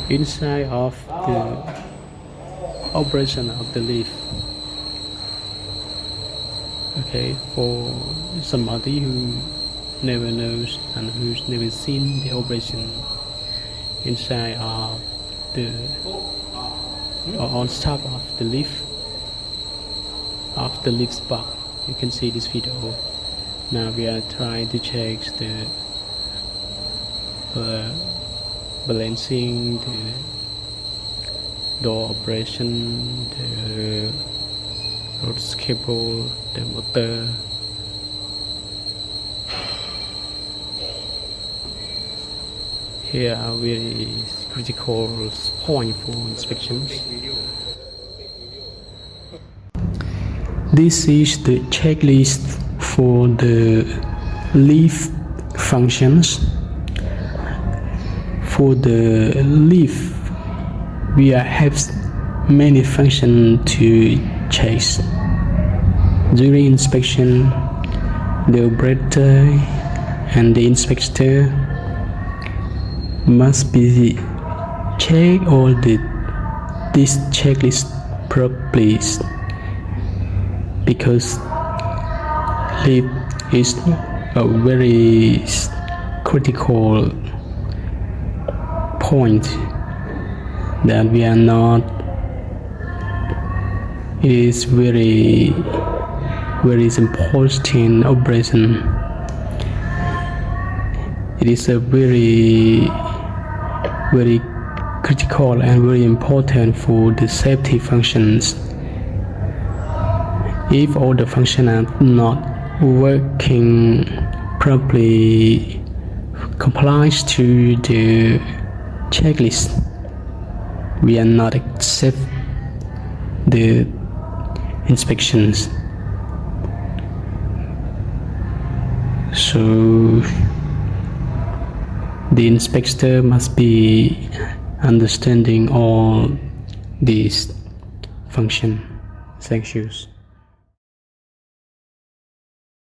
inside of the operation of the lift. Okay, for somebody who never knows and who's never seen the operation inside of the or on top of the lift bar, you can see this video. Now we are trying to check the balancing, the door operation, the road cable, the motor. Here are very critical points for inspections. This is the checklist for the lift functions. For the lift, we have many functions to check. During inspection, the operator and the inspector must be check all this checklist properly, because lift is a very critical point that we are not. It is very important operation. It is a very critical and very important for the safety functions. If all the functions are not working properly, complies to the checklist, we are not accept the inspections. So the inspector must be understanding all these functions. Thank you.